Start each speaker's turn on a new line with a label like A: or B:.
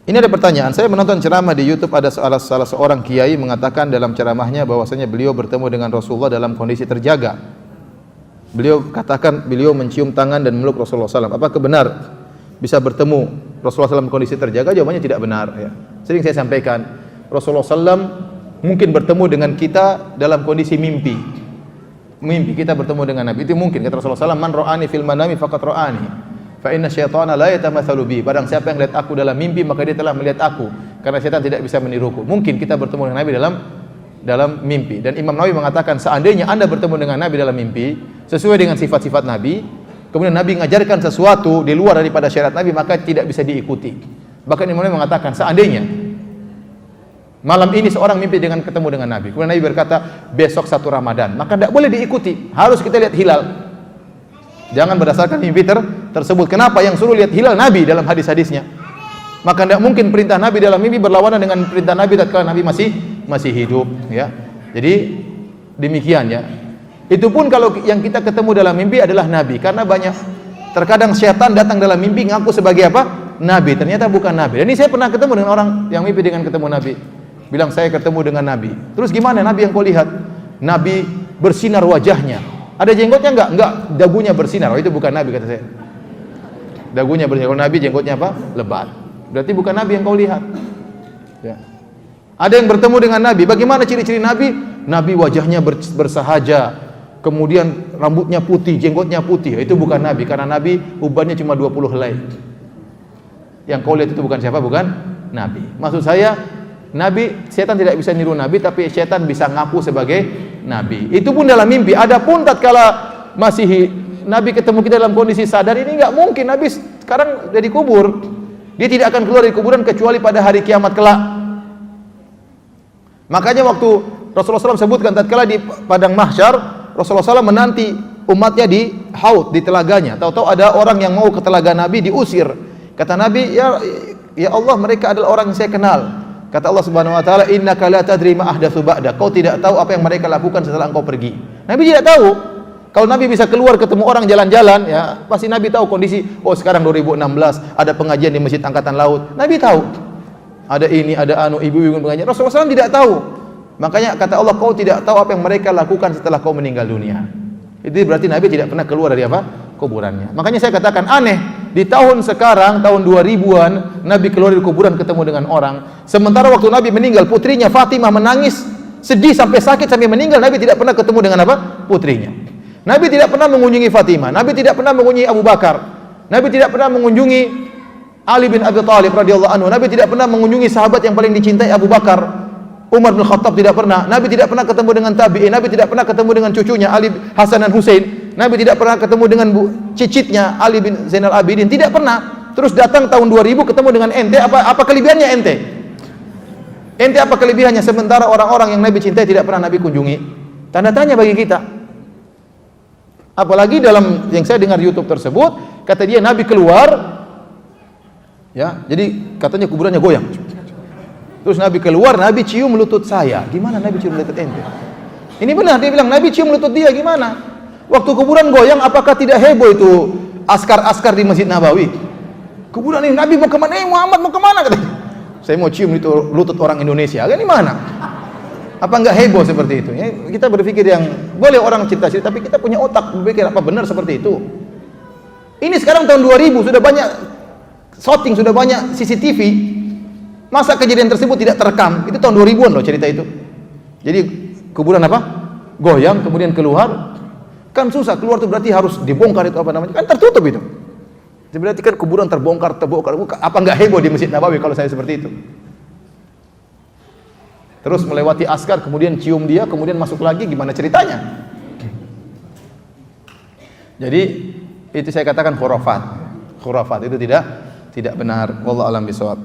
A: Ini ada pertanyaan, saya menonton ceramah di YouTube, ada salah seorang kiai mengatakan dalam ceramahnya bahwasanya beliau bertemu dengan Rasulullah dalam kondisi terjaga. Beliau katakan beliau mencium tangan dan meluk Rasulullah SAW. Apakah benar bisa bertemu Rasulullah SAW kondisi terjaga? Jawabannya tidak benar. Ya. Sering saya sampaikan, Rasulullah SAW mungkin bertemu dengan kita dalam kondisi mimpi. Mimpi kita bertemu dengan Nabi itu mungkin. Kata Rasulullah SAW, man ra'ani fil manami faqad ra'ani. Fa inna syaitana la yatamatsalu bi. Barang siapa yang melihat aku dalam mimpi maka dia telah melihat aku, karena syaitan tidak bisa meniruku. Mungkin kita bertemu dengan Nabi dalam mimpi. Dan Imam Nawawi mengatakan seandainya Anda bertemu dengan Nabi dalam mimpi sesuai dengan sifat-sifat Nabi, kemudian Nabi mengajarkan sesuatu di luar daripada syariat Nabi, maka tidak bisa diikuti. Bahkan Imam Nawawi mengatakan seandainya malam ini seorang mimpi ketemu dengan Nabi, kemudian Nabi berkata besok 1 Ramadan, maka tidak boleh diikuti. Harus kita lihat hilal. Jangan berdasarkan mimpi tersebut. Kenapa? Yang suruh lihat hilal Nabi dalam hadis-hadisnya. Maka tidak mungkin perintah Nabi dalam mimpi berlawanan dengan perintah Nabi tatkala Nabi masih hidup, ya. Jadi demikian, ya. Itu pun kalau yang kita ketemu dalam mimpi adalah Nabi, karena banyak terkadang syaitan datang dalam mimpi ngaku sebagai apa? Nabi, ternyata bukan Nabi. Dan ini saya pernah ketemu dengan orang yang mimpi dengan ketemu Nabi. Bilang saya ketemu dengan Nabi. Terus gimana Nabi yang kau lihat? Nabi bersinar wajahnya. Ada jenggotnya enggak, dagunya bersinar. Oh, itu bukan Nabi, kata saya. Dagunya bersinar. Kalau Nabi jenggotnya apa? Lebat. Berarti bukan Nabi yang kau lihat. Ya. Ada yang bertemu dengan Nabi. Bagaimana ciri-ciri Nabi? Nabi wajahnya bersahaja, kemudian rambutnya putih, jenggotnya putih. Itu bukan Nabi, karena Nabi ubannya cuma 20 helai. Yang kau lihat itu bukan siapa? Bukan Nabi. Maksud saya, Nabi, setan tidak bisa niru Nabi, tapi setan bisa ngaku sebagai Nabi. Itu pun dalam mimpi. Adapun tatkala masih Nabi ketemu kita dalam kondisi sadar, ini enggak mungkin. Nabi sekarang sudah dikubur. Dia tidak akan keluar dari kuburan kecuali pada hari kiamat kelak. Makanya waktu Rasulullah SAW sebutkan tatkala di padang mahsyar, Rasulullah SAW menanti umatnya di haud, di telaganya. Tahu-tahu ada orang yang mau ke telaga Nabi, diusir. Kata Nabi, ya Allah, mereka adalah orang yang saya kenal. Kata Allah Subhanahu wa taala, innaka la tadri ma ahdatsu ba'da. Kau tidak tahu apa yang mereka lakukan setelah engkau pergi. Nabi tidak tahu. Kalau Nabi bisa keluar ketemu orang jalan-jalan, ya pasti Nabi tahu kondisi. Oh, sekarang 2016 ada pengajian di Masjid Angkatan Laut. Nabi tahu. Ada ini, ada ibu-ibu pengajian. Rasulullah SAW tidak tahu. Makanya kata Allah, kau tidak tahu apa yang mereka lakukan setelah kau meninggal dunia. Itu berarti Nabi tidak pernah keluar dari apa? Kuburannya. Makanya saya katakan aneh, di tahun sekarang, tahun 2000-an, Nabi keluar dari kuburan ketemu dengan orang. Sementara waktu Nabi meninggal, putrinya Fatimah menangis, sedih sampai sakit sampai meninggal, Nabi tidak pernah ketemu dengan apa? Putrinya. Nabi tidak pernah mengunjungi Fatimah, Nabi tidak pernah mengunjungi Abu Bakar, Nabi tidak pernah mengunjungi Ali bin Abi Thalib radhiyallahu anhu, Nabi tidak pernah mengunjungi sahabat yang paling dicintai Abu Bakar, Umar bin Khattab tidak pernah, Nabi tidak pernah ketemu dengan tabi'in, Nabi tidak pernah ketemu dengan cucunya Ali Hasan dan Husain, Nabi tidak pernah ketemu dengan cicitnya Ali bin Zainal Abidin, tidak pernah. Terus datang tahun 2000 ketemu dengan ente, apa kelebihannya ente? Ente apa kelebihannya sementara orang-orang yang Nabi cintai tidak pernah Nabi kunjungi? Tanda tanya bagi kita. Apalagi dalam yang saya dengar YouTube tersebut, kata dia Nabi keluar, ya, jadi katanya kuburannya goyang. Terus Nabi keluar, Nabi cium lutut saya. Gimana Nabi cium lutut ente? Ini benar, dia bilang Nabi cium lutut dia, gimana? Waktu kuburan goyang, apakah tidak heboh itu askar-askar di Masjid Nabawi? Kuburan ini Nabi mau kemana? Muhammad mau kemana? Katanya. Saya mau cium itu lutut orang Indonesia. Kan di mana? Apa enggak heboh seperti itu? Ya, kita berpikir yang boleh orang cerita-cerita, tapi kita punya otak berpikir apa benar seperti itu. Ini sekarang tahun 2000 sudah banyak shooting, sudah banyak CCTV. Masa kejadian tersebut tidak terekam? Itu tahun 2000-an loh cerita itu. Jadi kuburan apa? Goyang kemudian keluar. Kan susah keluar itu berarti harus dibongkar itu apa namanya? Kan tertutup itu. Berarti kan kuburan terbongkar. Apa enggak heboh di Masjid Nabawi kalau saya seperti itu? Terus melewati askar, kemudian cium dia, kemudian masuk lagi, gimana ceritanya? Jadi itu saya katakan khurafat. Khurafat itu tidak benar. Wallahu a'lam bishawab.